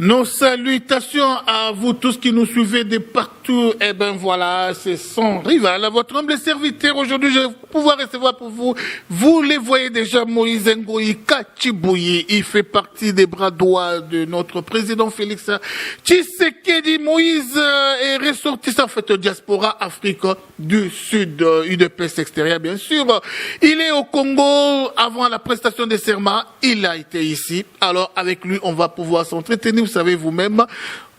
Nos salutations à vous tous qui nous suivez de partout. Eh bien voilà, c'est son rival, votre humble serviteur. Aujourd'hui, je vais pouvoir recevoir pour vous. Vous les voyez déjà, Moïse Ngoï Kachibouyi. Il fait partie des bras droits de notre président Félix Tshisekedi. Moïse est ressortissant en fait diaspora Afrique du Sud, UDPS extérieur bien sûr. Il est au Congo avant la prestation des serments. Il a été ici. Alors avec lui, on va pouvoir s'entretenir. Vous savez vous-même,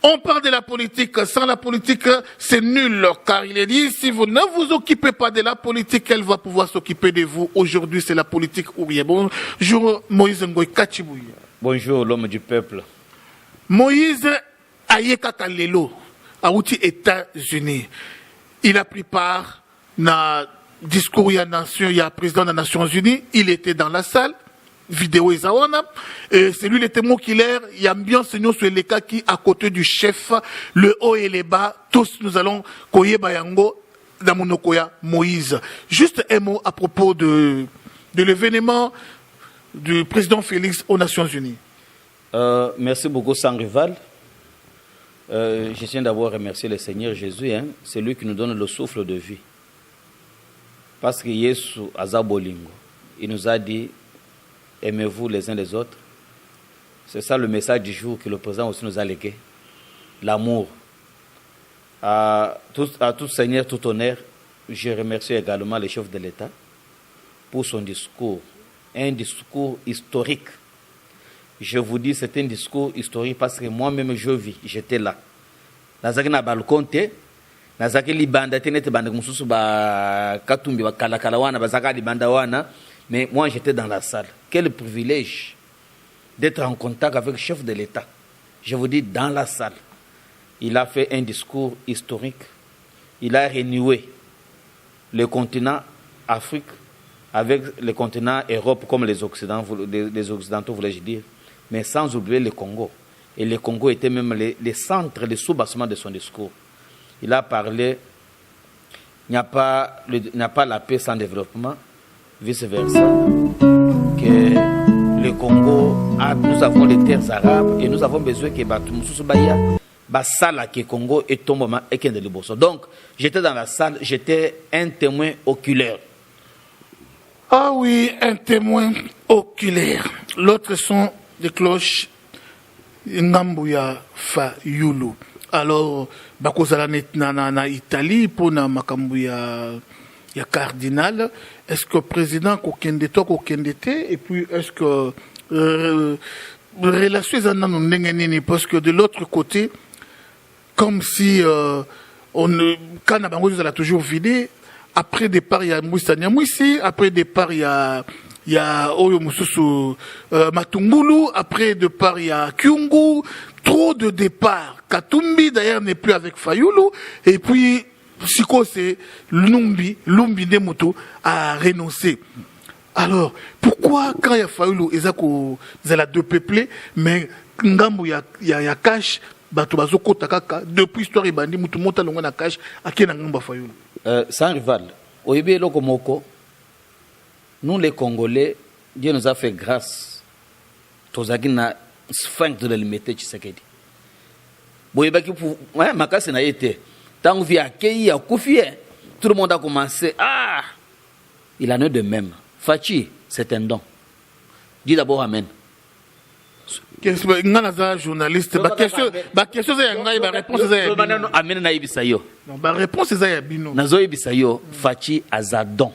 on parle de la politique. Sans la politique, c'est nul. Car il est dit, si vous ne vous occupez pas de la politique, elle va pouvoir s'occuper de vous. Aujourd'hui, c'est la politique ou rien. Bonjour, Moïse Ngoï Kachibouyi. Bonjour, l'homme du peuple. Moïse Ayeka Kalelo, à outil États-Unis. Il a pris part à discours, il y a président des Nations Unies. Il était dans la salle. Vidéo Isawana, c'est lui le témoin qui l'air, il y a bien Seigneur sur les cas qui à côté du chef, le haut et les bas, tous nous allons koye bayango damonokoya Moïse. Juste un mot à propos de l'événement du président Félix aux Nations Unies. Merci beaucoup sans rival. Je tiens d'abord à remercier le Seigneur Jésus, c'est lui qui nous donne le souffle de vie. Parce que Yesu Azabolingo, il nous a dit aimez-vous les uns les autres. C'est ça le message du jour que le président aussi nous a légué. L'amour. À tout Seigneur, tout honneur, je remercie également le chef de l'État pour son discours. Un discours historique. Je vous dis, c'est un discours historique parce que moi-même je vis, j'étais là. Nazaki na balkonte, nazaki libanda tenete banda mususu ba katumbi ba kalakala wana bazaka libanda wana. Mais moi, j'étais dans la salle. Quel privilège d'être en contact avec le chef de l'État. Je vous dis, dans la salle. Il a fait un discours historique. Il a renoué le continent Afrique avec le continent Europe, comme les Occidentaux voulaient dire, mais sans oublier le Congo. Et le Congo était même les centres, les sous-bassements de son discours. Il a parlé, il n'y a pas la paix sans développement. Vice-versa, que le Congo, nous avons les terres arabes et nous avons besoin que le Congo est tombé et qu'il y ait de. Donc, j'étais dans la salle, j'étais un témoin oculaire. Ah oui, un témoin oculaire. L'autre son des cloches, Ngambuya Fayulu. Alors, bakozala na Italie pour na makambuya ya cardinal. Est-ce que le président et puis est-ce que relation parce que de l'autre côté, comme si Kanabango a toujours vidé, après départ il y a Moussa Nyamwisi, après départ il y a Oyo Mususu Matungulu, après départ il y a Kyungu, trop de départs. Katumbi d'ailleurs n'est plus avec Fayulu, et puis Siko, c'est Lumbi Demoto a renoncé. Alors, pourquoi quand il y a Fayulu, ils ont deux peuplés, mais Ngambo il y a cash, Batobazoko Takaka, depuis l'histoire et bandi, Moutumota Longana cash, à qui Nangamba Fayulu. Sans rival, au Yébé Lokomoko, nous les Congolais, Dieu nous a fait grâce. Tozagina sphinx de la limite Tshisekedi. Boyebaki pour, ouais, Makase n'a été. Tant que vous accueilli à Koufié, tout le monde a commencé. Ah, il en est de même. Fachi, c'est un don. Dis d'abord Amen. Journaliste, question c'est réponse Amen na ibisayo. Non, réponse c'est bino. Nazo ibisayo, Fachi azadon.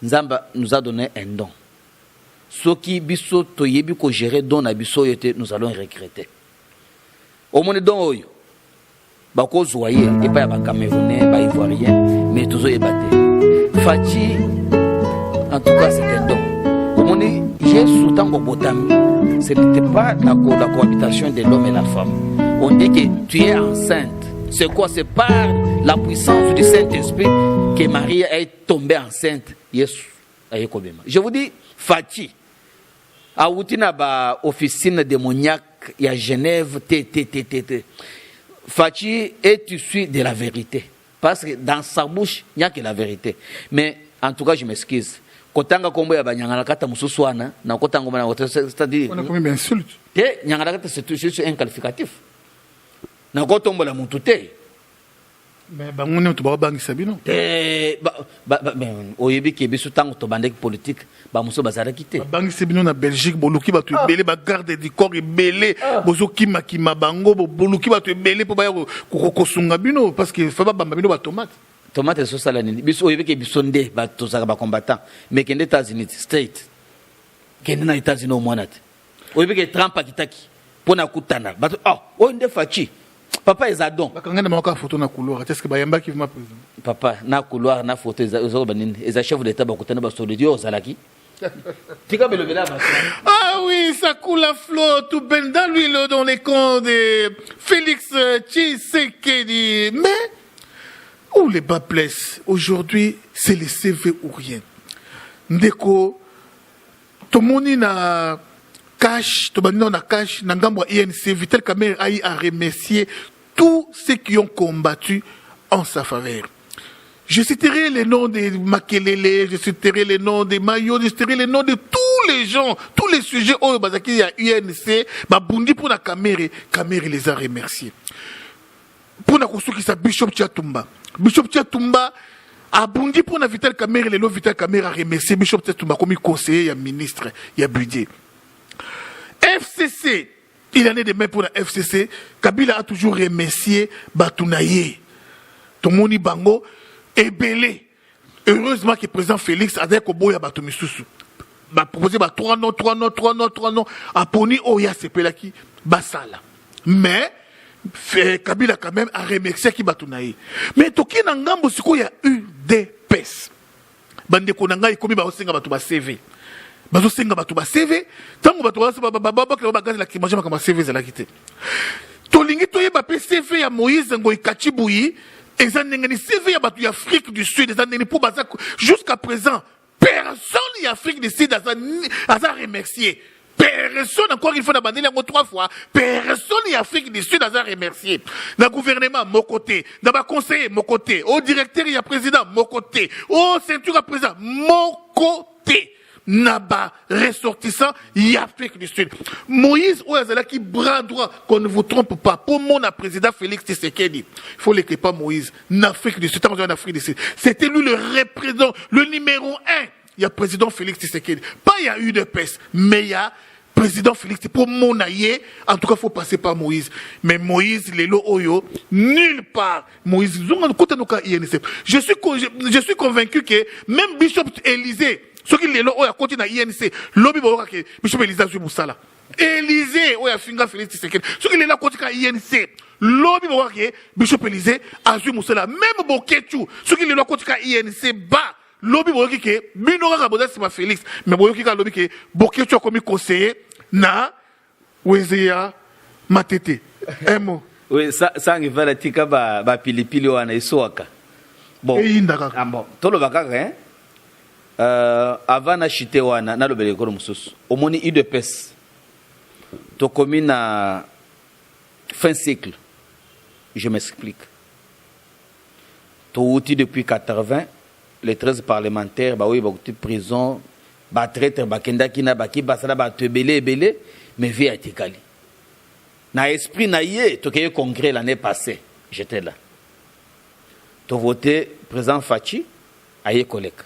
Nzamba nous a donné un don. Ce qui biso toyebi ko gérer don na biso yote, nous allons regretter. Au monde don oyo. Bako zoyer et pas ba Camerounais, ba Ivoirien, mais toujours ébatté. Fachi, en tout cas c'est un don. Au monde j'ai soutant au botami. Ce n'était pas la cohabitation de l'homme et la femme. On dit que tu es enceinte. C'est quoi? C'est par la puissance du Saint-Esprit que Marie est tombée enceinte. Je vous dis, Fachi, à Outina ba officine démoniaque, il y a Genève, Fachi est issu de la vérité. Parce que dans sa bouche, il n'y a que la vérité. Mais en tout cas, je m'excuse. kotanga kombo ya banyangala kata mususu wana na kotanga na c'est-à-dire on a combien d'insultes te nyangala kata c'est juste un qualificatif na kotombola mutu te mais bango to ba bangisa bino oyebi ke biso tango to bandeki politique ba muso bazara kité bangisa bino na Belgique boluki ba to belé ba garde du corps belé bozo kima bango boluki ba to belé po ba ko sunga bino parce que fa ba bamba bino ba tomate so sala nini biso oyebi ke biso nde ba to saka ba combattant mais kende États-Unis state kende na États-Unis au mwana te oyebi ke Trump akitaki pona kutana ba o nde fachi papa ezadon bakangana maka photo na couloir est-ce que bayamba ki vima président papa na couloir na photo ezo banini eza chef d'état bakutana ba soldier ozalaki tika belo bela ba ah oui ça coule à flot tout ben dans l'huile dans les camps de Félix Tshisekedi mais où les bas blessent aujourd'hui c'est les CV ou rien ndeko tomoni na cash tobandino na cash na ngambo INC Vital Kamerhe a remercié tous ceux qui ont combattu en sa faveur. Je citerai les noms de Makelele, je citerai les noms de Mayo, je citerai les noms de tous les gens, tous les sujets où Bazaki a UNC, Babundi pour la Kamerhe les a remerciés. Pour la construction qui s'appelle Bishop Tchatumba a Bundi pour la Vital Kamerhe, les noms Vital Kamerhe a remercié Bishop Tchatumba comme conseiller, ministre, il y a budget. FCC, il en est de même pour la FCC. Kabila a toujours remercié Batounaye, Tomoni Bango et Belé. Heureusement que le président Félix a dit que Boya Batomisusu. Va proposer 3 noms. Aponi Oya Sepelaki, Basala. Mais Kabila quand même a remercié qui Batounaye. Mais Toki Nangambo, il y a eu des pèses. Bande Konanga, il commis Baosenga Batouba CV. Bazo senga batu ba CV tango batu ba gazi la kimaje makamba CV za la kité tolingi toye ba CV ya Moïse Ngoi Kachibuyi ezanenga ni CV ya batu ya Afrique du Sud ezanenga pour baza jusqu'à présent personne ya Afrique du Sud a remercié personne encore une fois na bandeli yango 3 fois personne ya Afrique du Sud a remercié na gouvernement mon côté na ba conseiller mon côté au directeur ya président mon côté au ceinture président mon côté Naba ressortissant Afrique du Sud. Moïse Ouazala qui bras droit qu'on ne vous trompe pas pour mon président Félix Tshisekedi. Il faut l'écrire pas Moïse. N'Afrique du Sud, en Afrique du Sud. C'était lui le représentant, le numéro 1. Il y a président Félix Tshisekedi. Pas il y a eu de peste, mais il y a président Félix pour mon aïe. En tout cas, il faut passer par Moïse. Mais Moïse, Lelo Oyo, nulle part. Moïse, je suis convaincu que même Bishop Élysée, ce qui est là, on a continué à INC. Lobby que Bishop Élysée a Moussala. Élysée, on a Finga Félix Tshisekedi. Ce qui est là, continue à INC. Lobby que Bishop Élysée a Moussala. Même Boketu, ce qui est là, continue à INC. Bas. Lobby que Binora Raboda c'est ma Félix. Mais Boyoki ka lobby que Boketu a commis conseiller na Wezea Matete. Un mot. Oui, ça arrive à la tika ba pilipili wana isoaka. Bon. Bon. Tolo bakaka hein. Avant na chité wana na lobele ko mususu omoni UDPS to komi na fin cycle. Je m'explique. To outil depuis 80 les 13 parlementaires ba oui ba outil prison ba traître ba kenda kina ba ki basala ba tebele belé mais vie a tikali na esprit na yé to ke congrès l'année passée j'étais là to voter président Fachi aye koleka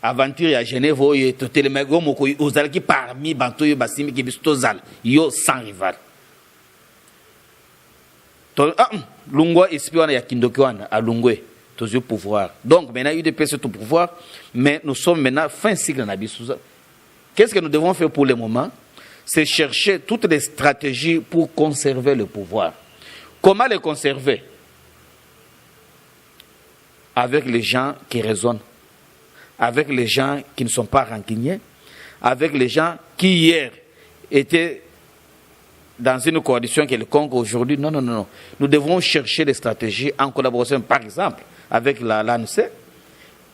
aventure à Genève oyo to telemego moko ozalaki parmi banto yo basimi ki bisto zal yo sans rival to lungwa esprit wana ya kindoki wana a lungwe to yo pouvoir donc maintenant il dépêche tout pouvoir mais nous sommes maintenant fin cycle na biso. Qu'est-ce que nous devons faire pour le moment? C'est chercher toutes les stratégies pour conserver le pouvoir. Comment les conserver? Avec les gens qui raisonnent, avec les gens qui ne sont pas rancuniers, avec les gens qui hier étaient dans une coalition quelconque aujourd'hui. Non. Nous devons chercher des stratégies en collaboration, par exemple, avec l'ANC,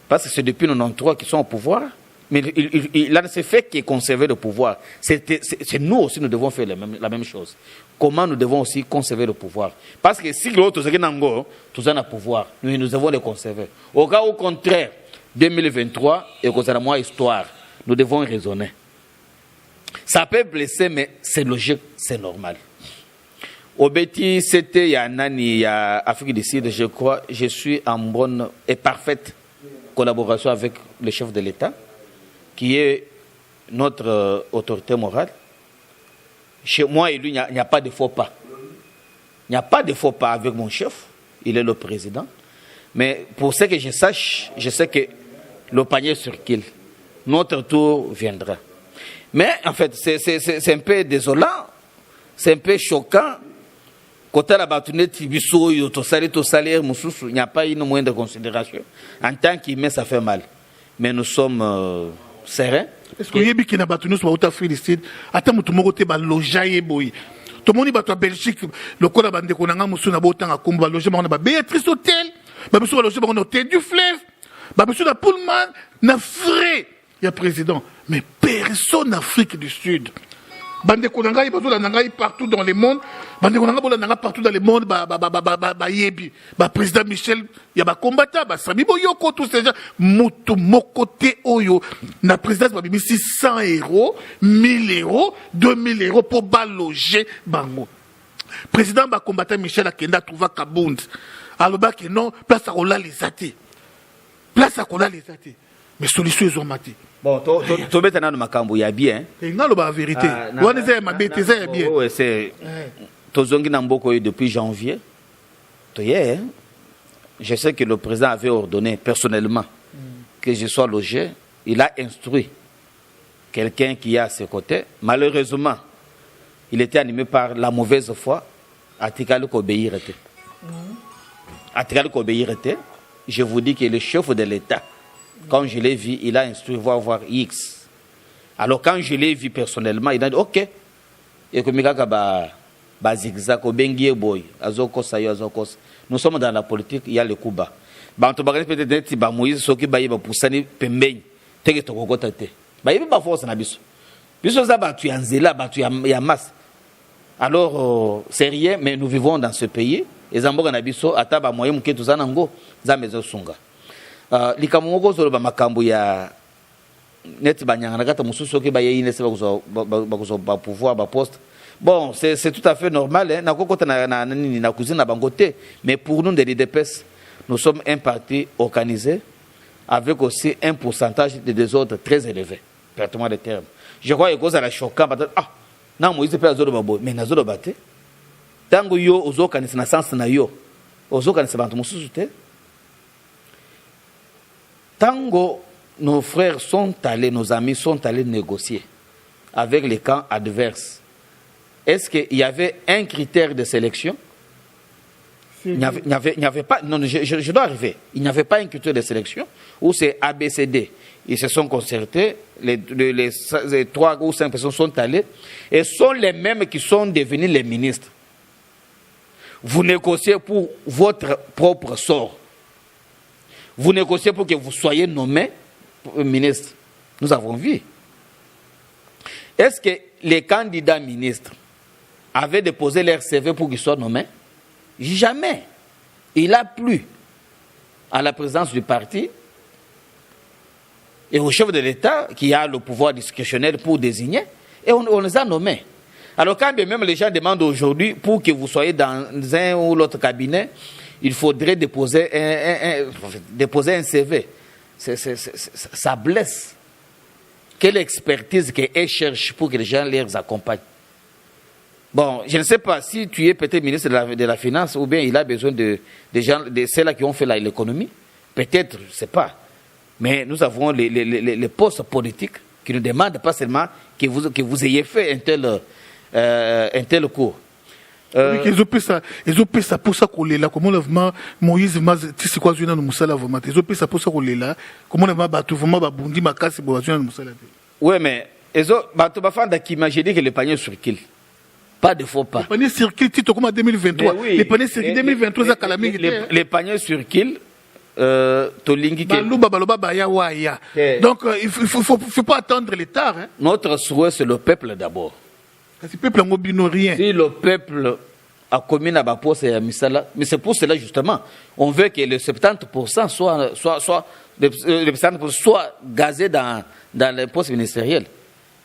parce que c'est depuis 93 qu'ils sont au pouvoir. Mais l'ANC fait qui est conserver le pouvoir. C'est nous aussi, nous devons faire la même chose. Comment nous devons aussi conserver le pouvoir? Parce que si l'autre, tout ça, nous avons le pouvoir, nous devons le conserver. Au cas au contraire, 2023 et que ça moi histoire. Nous devons raisonner. Ça peut blesser, mais c'est logique, c'est normal. Au Béti, c'était il y a un an, il y a Afrique du Sud, je crois, je suis en bonne et parfaite collaboration avec le chef de l'État, qui est notre autorité morale. Chez moi et lui, il n'y a pas de faux pas. Il n'y a pas de faux pas avec mon chef, il est le président. Mais pour ce que je sache, je sais que le panier circule. Notre tour viendra. Mais en fait, c'est un peu désolant, c'est un peu choquant. Quand la bâtonnet tibiso, il n'y a pas une moindre considération. En tant qu'humain, ça fait mal. Mais nous sommes sereins. Est-ce que vous avez dit que bâtonnet soit Afrique du Sud? Attends, tout le monde est logé. Tout le monde est en Belgique. Le col de Konanga, monsieur n'a pas autant à combattre. Logé, on a Béatrice Hôtel. Monsieur a logé, on a Hôtel du Fleuve. Monsieur n'a Pullman, n'a frais. Il y a président. Mais personne en Afrique du Sud. Bande Konanga, il y a partout dans le monde. Bande Konanga, il y a partout dans le monde. Président Michel, il y a combattant. Sami Boyoko, tous ces gens. Moto Mokote Oyo. La présidence va mis 600 €, 1000 €, 2000 € pour baloger Bango. Président va combattre Michel Akenda trouva Kabound. Alors, non, place à Rola les athées. Place à Rola les athées. Mais solution, ils ont maté. Bon, tu mets dans ma cambo, il y a bien. Il y a la vérité. Oui, c'est. Tozongi Namboko depuis janvier. Je sais que le président avait ordonné personnellement que je sois logé. Il a instruit quelqu'un qui est à ses côtés. Malheureusement, il était animé par la mauvaise foi. Atikal Kobéir était. Atikal Kobéir était. Je vous dis que le chef de l'État, quand je l'ai vu, il a instruit voir X. Alors quand je l'ai vu personnellement, il a dit OK. Et comme il zigzag, boy, nous sommes dans la politique, il y a le coup bas. Peut-être Moïse soki ba poussani pembeni teke to kokota te. Ba yibi ba force na biso. Biso za ba tu yanzela ba tu ya masse. Alors c'est rien, mais nous vivons dans ce pays. Et zamboka na biso ata ba moyen muke tuzana ngo za mezo sunga. Likamoko zolo ba makambo ya net banyanga kata mususu ke ba yine se ba pouvoir ba poste. Bon, c'est tout à fait normal hein. Na kokota na cuisine na bangote, mais pour nous de l'IDPS, nous sommes un parti organisé avec aussi un pourcentage de désordre très élevé. Pertement de termes. Je crois que ça la choquant non Moïse peut azolo babo mais nazolo baté. Tango yo ozokanisa na sens na yo. Ozokanisa bantu mususu te. Tango nos frères sont allés, nos amis sont allés négocier avec les camps adverses. Est-ce qu'il y avait un critère de sélection? Il n'y avait pas, non, je dois arriver. Il n'y avait pas un critère de sélection où c'est ABCD. Ils se sont concertés, les 3 ou 5 personnes sont allées et sont les mêmes qui sont devenus les ministres. Vous négociez pour votre propre sort. Vous négociez pour que vous soyez nommé ministre. Nous avons vu. Est-ce que les candidats ministres avaient déposé leur CV pour qu'ils soient nommés? Jamais. Il a plu à la présidence du parti et au chef de l'État qui a le pouvoir discrétionnaire pour désigner, et on les a nommés. Alors quand bien même les gens demandent aujourd'hui, pour que vous soyez dans un ou l'autre cabinet, il faudrait déposer un CV. Ça blesse. Quelle expertise qu'elle cherche pour que les gens les accompagnent? Bon, je ne sais pas si tu es peut-être ministre de la Finance ou bien il a besoin de gens, de ceux-là qui ont fait l'économie. Peut-être, je ne sais pas. Mais nous avons les postes politiques qui nous demandent pas seulement que vous ayez fait un tel cours. Ils ont fait ça pour ça qu'on est là. Comment vraiment Moïse tu sais quoi je nous musala vraiment. Ils ont fait ça pour ça qu'on est là. Comment on va battre vraiment babundi makasi pour nous musala. Oui, mais ils ont battu bafanda qui imagine que le panier circule. Pas de faux pas. Les paniers circulent, tu comme en 2023. Oui, les paniers circulent 2023, ça calamité. Les paniers circulent. Donc, il ne faut pas attendre les tard. Notre souhait, c'est le peuple d'abord. Si le peuple n'a rien. Si le peuple à commune à Bapos et à Misala. Mais c'est pour cela justement, on veut que le 70% soit le 70% soit gazé dans les postes ministériels.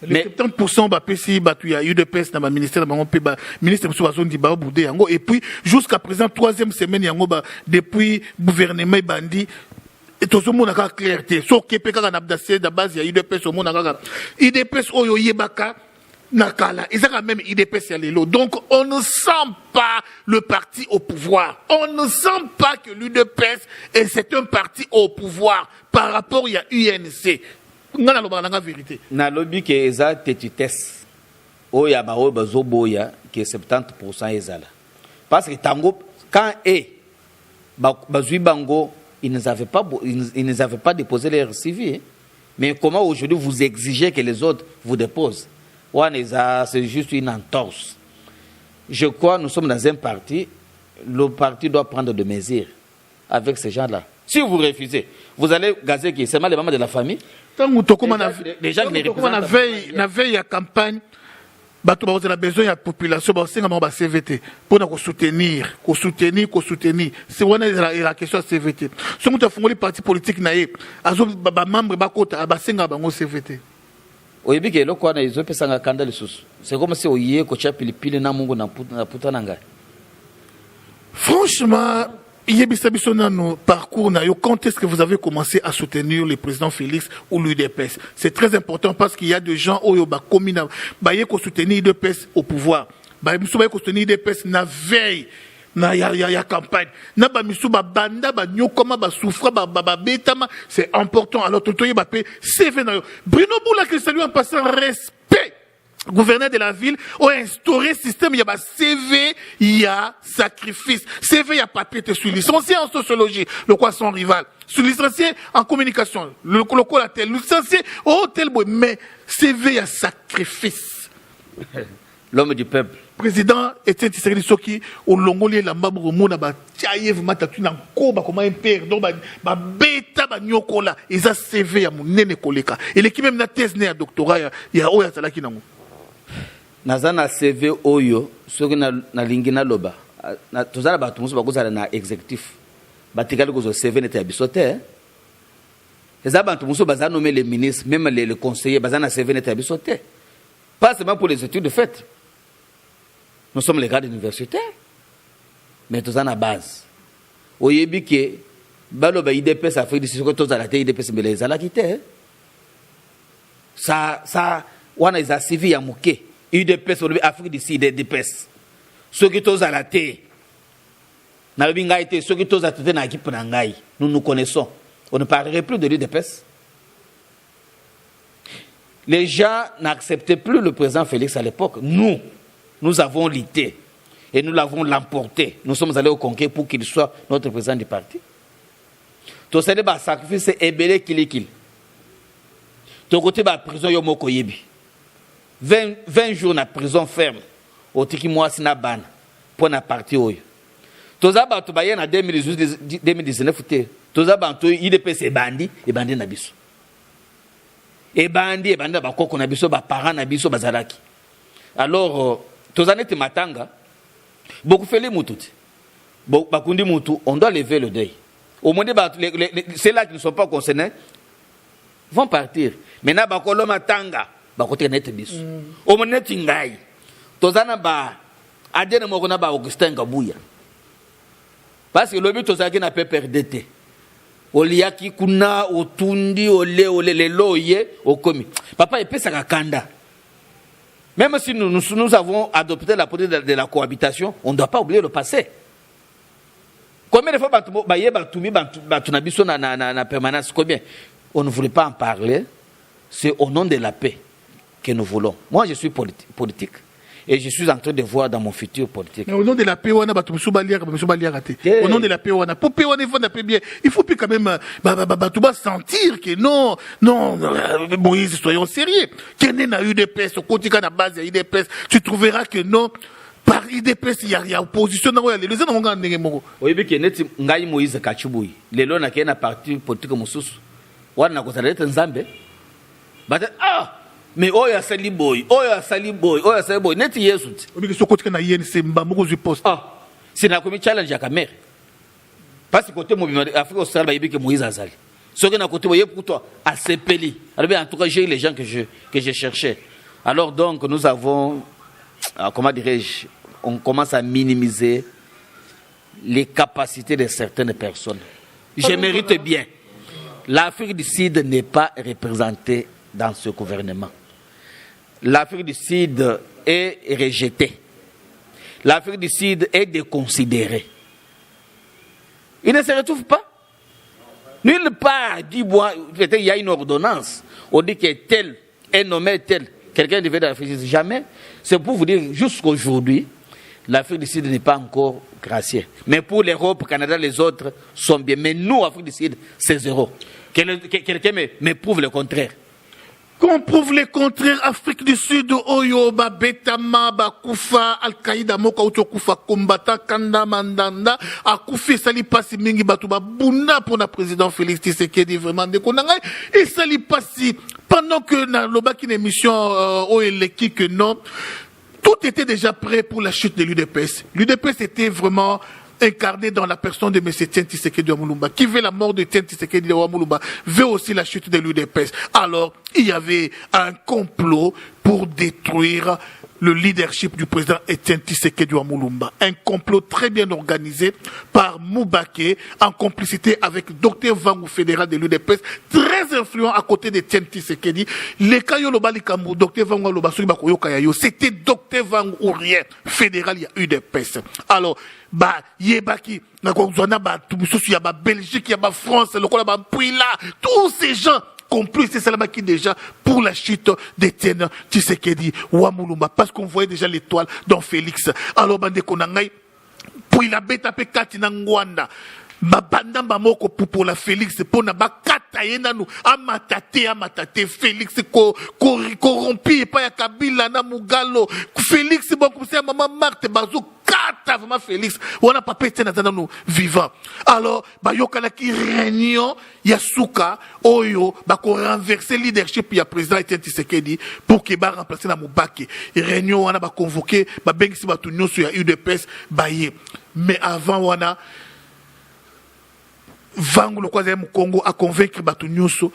Mais 70% bapesi batu ya UDPS dans le ministère de ministre de Soazon di ba boudé yango et puis jusqu'à présent troisième semaine yango ba depuis gouvernement bandi et tout le monde a clarté so kepeka na abdase da base ya UDPS au monde a UDPS oyo yebaka nakala ils ont même UDPS ya lelo donc on ne sent pas le parti au pouvoir on ne sent pas que l'UDPS et c'est un parti au pouvoir par rapport à UNC. Nga naloba nanga vérité. Na lobi ke eza tetitesse. Oya ba oyo bazoboya ke 70% ezala. Parce que tango quand bazui bango ils ne avaient pas déposé leur CV. Mais comment aujourd'hui vous exigez que les autres vous déposent? C'est juste une entorse. Je crois nous sommes dans un parti, le parti doit prendre des mesures avec ces gens-là. Si vous refusez, vous allez gazer qui? Seulement les membres de la famille? Déjà, la veille à campagne, on a besoin de la population, on a CVT pour soutenir. C'est la question de CVT. Si on a fait les partis politiques, on a membre de CVT. Franchement, parcours, quand est-ce que vous avez commencé à soutenir le président Félix ou l'UDPS? C'est très important parce qu'il y a des gens qui ont soutenu l'UDPS au pouvoir. Ils ont soutenu l'UDPS na veille. Na campagne. Na ba misu ba banda ba nyokoma ba souffra ba betama. C'est important. Alors tout le monde CV na yo. Bruno Boula qui salue en passant respect. Gouverneur de la ville a instauré un système, il y a CV, il y a sacrifice. CV, il y a papier, tu es licencié en sociologie, le quoi son rival. Licencié en communication, le quoi la tel, licencié au tel boy, mais CV, il y a sacrifice. L'homme du peuple. Président Etienne Tshisekedi Soki, au Longolé, la Mabou Mona, Tchaïev, Matatuna, Koba, comme un père, donc, Beta, Nyokola, ils ont CV à mon nene Koleka. Et l'équipe même n'a thèse né à doctorat, il y a Oya Salaki Nango. Nazana CV Oyo, ce que na lingina loba. Tozala batumusu bakozala na exécutif. Batikali kozo CV n'était abisoté. Les abantumusu bazana nommer les ministres, même les conseillers, bazana CV n'était abisoté. Pas seulement pour les études de fait. Nous sommes les cadres universitaires. Mais tozana base. Oyebi ke baloba IDPS Afrique du Sud, tozala te IDPS mais les ala quitté. Ça wana isa CV ya muke. UDPS ou Afrique du Sud DPS. Ceux qui sont à la terre, ceux qui sont à la terre, nous nous connaissons. On ne parlerait plus de l'UDPS. Les gens n'acceptaient plus le président Félix à l'époque. Nous avons lutté et nous l'avons l'emporté. Nous sommes allés au conquête pour qu'il soit notre président du parti. Tout ça, c'est un sacrifice, c'est ébélé qu'il. Tout côté, la prison, il y a un 20 jours na prison ferme au tiki mwasi na bana pour na parti oyo toza ba to baye na 2019 te toza ba to IDPS bandi na biso bandi ba koko na biso ba parents na biso bazalaki alors toza nete matanga beaucoup feli mututi ba kundi mutu on doit lever le deuil au moins ceux-là qui ne sont pas concernés vont partir maintenant ba kolo matanga bakote net biso o moneti ngai tozana ba adene moko na ba Augustin Gabuya parce que le but tozaki na PPRDT oliaki kuna otundi ole le loye okomi papa epesa kanda même si nous avons adopté la politique de la cohabitation on ne doit pas oublier le passé combien de fois baye batumi batuna biso na permanence combien on ne voulait pas en parler c'est au nom de la paix que nous voulons. Moi, je suis politique et je suis en train de voir dans mon futur politique. Mais au nom de la paix, au nom de la paix, pour paix, bien. Il faut plus quand même sentir que non, Moïse, soyons sérieux. Qu'il y a eu des pèses, au quotidien, à la base, il y a eu des pèses. Tu trouveras que non, par IDPS, il y a opposition. Les gens n'ont pas de mots. Oui, mais qu'il y a Moïse Kachuboui. Les gens qui ont parti politique, Moussous, on a considéré un Zambé. Mais oya sali boy, oya sali boy, oya sali boy. Net yesu. Obi so côté na yeni c'est mbamoko zu poste. Ah, c'est na comme challenge ya caméra. Parce que côté mo Afrique australe ba yebike Moïse azali. Ce que na côté boye pour toi à sepeli. Alors en tout cas, j'ai eu les gens que je cherchais. Alors donc nous avons comment dirais-je, on commence à minimiser les capacités de certaines personnes. Je mérite bien. L'Afrique du Sud n'est pas représentée dans ce gouvernement. L'Afrique du Sud est rejetée. L'Afrique du Sud est déconsidérée. Il ne se retrouve pas. Nulle part, il y a une ordonnance. On dit que tel est nommé tel. Quelqu'un devait de l'Afrique du Sud. Jamais. C'est pour vous dire, jusqu'aujourd'hui, l'Afrique du Sud n'est pas encore graciée. Mais pour l'Europe, le Canada, les autres sont bien. Mais nous, Afrique du Sud, c'est zéro. Quelqu'un me prouve le contraire. Qu'on prouve le contraire, Afrique du Sud, Oyo, Betama, Koufa, Al-Qaïda, Moka, Koufa, combattant, Kanda, Mandanda, Akoufi, Sali Passi, Mingi, Batouba, Bouna, pour le président Félix Tshisekedi, vraiment, de Konangay, et Sali Passi, pendant que dans l'Obaki, une émission, Oeleki, que non, tout était déjà prêt pour la chute de l'UDPS. L'UDPS était vraiment incarné dans la personne de M. Etienne Tshisekedi Wamulumba. Qui veut la mort de Etienne Tshisekedi Wamulumba veut aussi la chute de l'UDPS. Alors, il y avait un complot pour détruire le leadership du président Etienne Tshisekedi Wamulumba. Un complot très bien organisé par Moubaké en complicité avec Dr Vangou fédéral de l'UDPS, très influent à côté d'Etienne Tshisekedi. Les Kayoloba Likamou, Dr Vangou Loba Soubako Kayayo, c'était Dr Vangou ou rien fédéral, il y a UDPS. Alors, Yebaki, il y a Belgique, il y a France, le Kola Pouila, tous ces gens complices, c'est cela qui déjà pour la chute d'Etienne Tshisekedi Wamulumba, parce qu'on voyait déjà l'étoile dans Félix. Alors, Bande Konangay, Pouila Beta Pekati Nangwanda. Babanda Bamoko pour la Félix pour na bakata yenanu amatate Félix corrompi et pas ya Kabila na Mugalo Félix bon comme ça maman Marthe Bazou kata vraiment Félix on a pas pété na nous vivant alors bayokala ki réunion ya suka oyo ba ko renverser leadership ya président Etienne Tshisekedi pour que ba remplacer na Mubaki réunion on a ba convoquer ba bengisi ba tunyo sur ya UDPS baye mais avant on a Vangu le troisième Congo a convaincre Batu Nyuso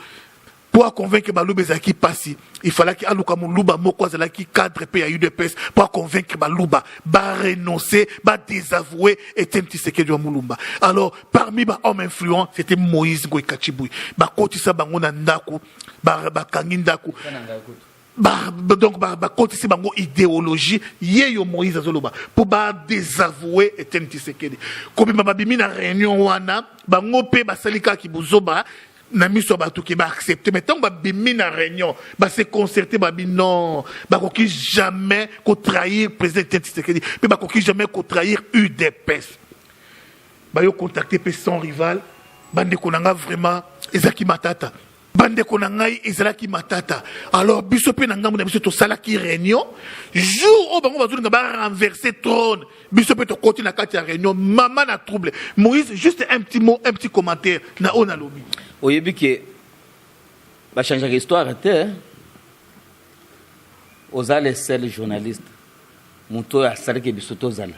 pour convaincre Balouba Zaki Passi. Il fallait qu'il alouka Moulouba Mokwazala qui cadre pays à UDPS pour convaincre Balouba, renoncer, désavouer Etienne Tshisekedi Wamulumba. Alors parmi les hommes influents, c'était Moïse Ngoï Kachibouy. Kotisa Bangona Ndaku, Kangindaku. Donc kotisa bango idéologie yeyo Moïse azoloba pour désavouer Etienne Tshisekedi. Comme babimi na réunion wana bango pe basalika ki buzoba na miso batu ki ba accepter mais tant babimi na réunion se concerter babi non bakoki jamais ko trahir président Etienne Tshisekedi pe bakoki jamais ko trahir UDPS. Yo contacter pe son rival bande konanga vraiment ezaki matata. Bande konangai ezalaki matata. Alors biso pe nanga mona biso to salaki réunion jour au bango bazunga ba renverser trône biso pe to koti na kati ya réunion maman na trouble. Moïse juste un petit mot un petit commentaire na ona lobi. Oyebi ke ba changer histoire te ozale seul journaliste muto ya salaki biso to zala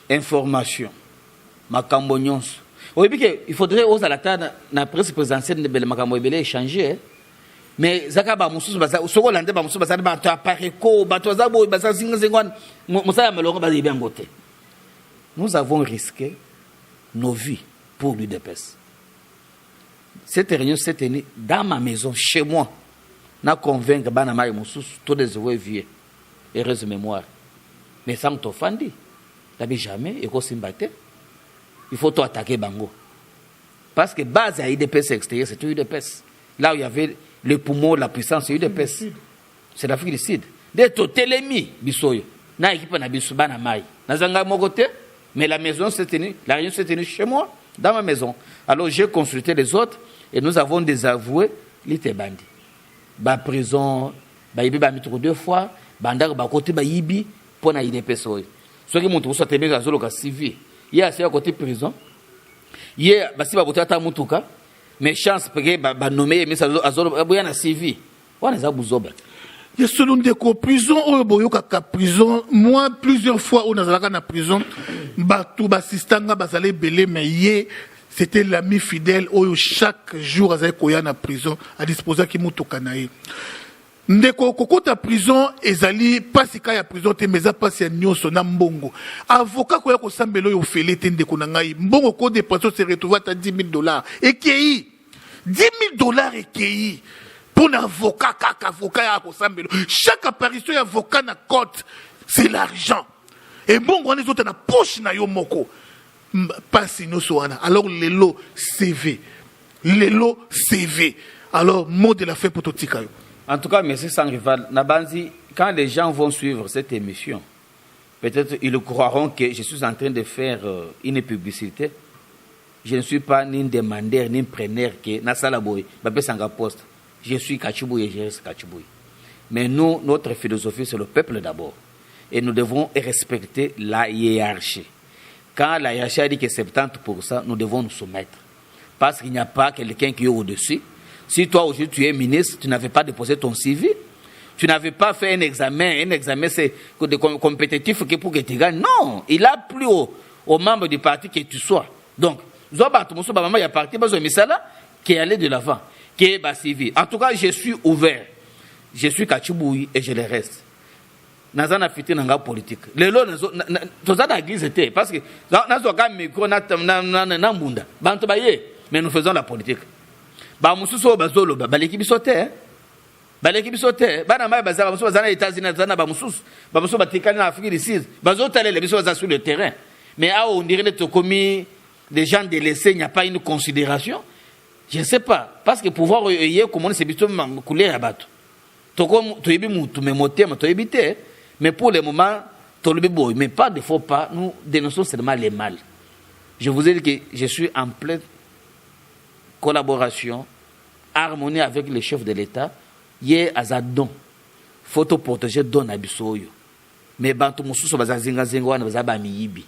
information makambo nyonso. Oui, il faudrait oser la table na presse présidentielle de Makambo Ebele échanger. Mais Zakaba Moussou Baza, Sogolande Moussou Baza, Bato Pareko, Bato Zabo, Baza Zingon, Moussa Maloro Bazi bien voté. Nous avons risqué nos vies pour l'UDPS. Cette réunion s'est tenue dans ma maison, chez moi. N'a convaincu Banama et Moussou, tous les vieux, heureuse mémoire. Mais sans t'offender, n'avait jamais, et qu'on s'y battait. Il faut tout attaquer Bango. Parce que base à UDPS extérieur, c'est UDPS. Là où il y avait le poumon, la puissance, c'est UDPS. C'est l'Afrique du Sud. Dès que Télémi, Bissoyo, na équipe na Bissouba na Maï. Na Zanga Mogote, mais la maison s'est tenue, la réunion s'est tenue chez moi, dans ma maison. Alors j'ai consulté les autres et nous avons désavoué l'ité bandi. Ba prison, ba yibi ba mitro 2 fois, bandar ba côté ba yibi pour na UDPS. Ce qui montre que ça te met à civil. Il y a à côté prison. Il y a basi ba botata mutuka. mais chance parce que ba nommer mais ça azolo boyana CV wana za buzoba. Il y a selon des prison au boyoka prison moi plusieurs fois on a na prison batu basistanga bazale belé mais yé c'était l'ami fidèle où chaque jour azale koya na prison à disposer ki mutoka na ye ndeko kokota prison ezali pasika ya prison te meza pasi ya nyonso na mbongo avocat koya ko sambelo yo fele te ndeko na ngai mbongo ko dépenser se retrouver à $10,000 ekei $10,000 ekei pour un avocat, chaque apparition d'avocat na côte, c'est l'argent. Et bon, on est autres na poche na yo moko. Pas si nous soyons. Alors, les lots CV. Les lots CV. Alors, mot de la fin pour tout tikayo. En tout cas, merci sans rival. Nabanzi, quand les gens vont suivre cette émission, peut-être ils croiront que je suis en train de faire une publicité. Je ne suis pas ni un demandeur, ni un preneur qui na salaboy, babé sanga poste. Je suis Kachibouye et je reste Kachibouye. Mais nous, notre philosophie, c'est le peuple d'abord. Et nous devons respecter la hiérarchie. Quand la hiérarchie a dit que 70%, nous devons nous soumettre. Parce qu'il n'y a pas quelqu'un qui est au-dessus. Si toi, aujourd'hui, tu es ministre, tu n'avais pas déposé ton CV, tu n'avais pas fait un examen c'est compétitif pour que tu gagnes. Non, il a plus aux membres du parti que tu sois. Donc, il y a parti, qui est allé de l'avant. En tout cas, je suis ouvert. Je suis Kachibouyi et je le reste. Nazana fiti nanga politique. Lelo toza na église était parce que nazo ka micro na mbunda. Bantu baye, mais nous faisons la politique. Ba mususu bazolo ba l'équipe sauter. Ba l'équipe sauter. Ba na mai bazala mususu bazana États-Unis bazana ba mususu. Ba mususu batikali na Afrique du Sud. Bazo tale les biso sur le terrain. Mais on dirait que commis des gens délaissés, il n'y a pas une considération. Je ne sais pas. Parce que pouvoir y comment c'est plutôt couler à battre. Mais pour le moment, mais pas de faux pas, nous dénonçons seulement les mal. Je vous ai dit que je suis en pleine collaboration, harmonie avec le chef de l'État. Hier, à Zadon, photo protéger don abisoyo. Mais bantu mususu bazazinga zinga wana bazaba miyibi.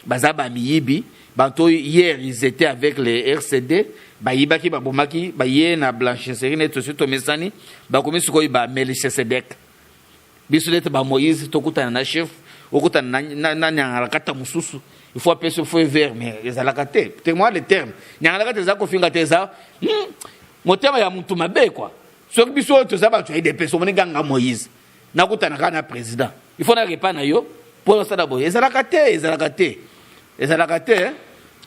Bazaba miyibi. Bantu hier ils étaient avec les RCD. Bayibaki babomaki baye na blanchisserie net surtout mesani ba komi suko ba Melchisedek bisulete ba Moïse tokuta na chef okuta na nyangala kata mususu il faut appeler ce feu vert mais ezalaka te te moi le terme nyangala kata za kofinga te za motema ya muntu mabe quoi so biso to za ba tu des personnes ni ganga Moïse nakuta na kana président il faut na repa na yo pour ça d'abord ezalaka te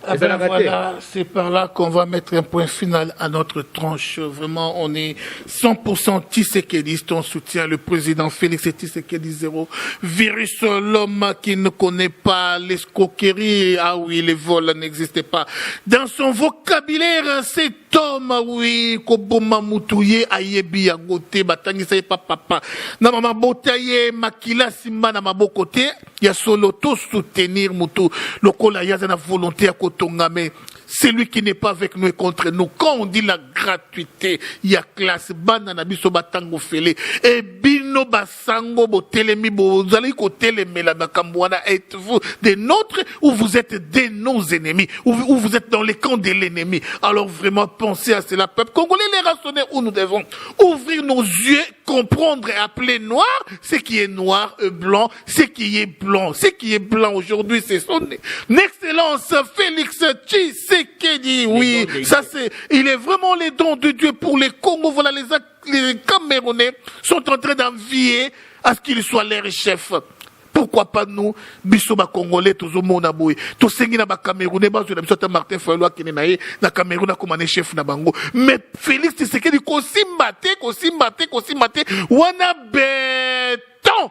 Voilà, c'est par là qu'on va mettre un point final à notre tranche. Vraiment, on est 100% Tshisekedi. On soutient le président Félix Tshisekedi 0. Virus, l'homme qui ne connaît pas l'escroquerie. Ah oui, les vols n'existaient pas. Dans son vocabulaire, cet homme, oui, Koboma Moutouye, Ayebi, Agote, Batangi, ça y est pas papa. Na mama botaye, Makila, Simba, na mabokote. Il y a solo tout soutenir Moutou. Le kola, il y a une volonté à Kotongame. Celui qui n'est pas avec nous est contre nous. Quand on dit la gratuité, il y a classe. Banana biso batango fele. Et bino basango botelemi bozali kotelemi la bakambouana. Êtes-vous des nôtres ou vous êtes de nos ennemis? Ou vous êtes dans les camps de l'ennemi? Alors vraiment pensez à cela. Peuple congolais, les raisonner où nous devons ouvrir nos yeux, comprendre et appeler noir ce qui est noir, blanc, ce qui est blanc. Ce qui est blanc aujourd'hui, c'est son excellence Félix Tshisekedi. Oui, ça c'est, il est vraiment les dons de Dieu pour les Congo. Voilà, les Camerounais sont en train d'envier à ce qu'il soit leur chef. Pourquoi pas nous, Bissoba Congolais, tous au monde aboué, tous sengi na ba Camerounais, bas sur la Bissota Martin Fayolo qui n'est na Cameroun a commandé chef na bango. Mais Félix Tshisekedi, ko simbate, wana béton.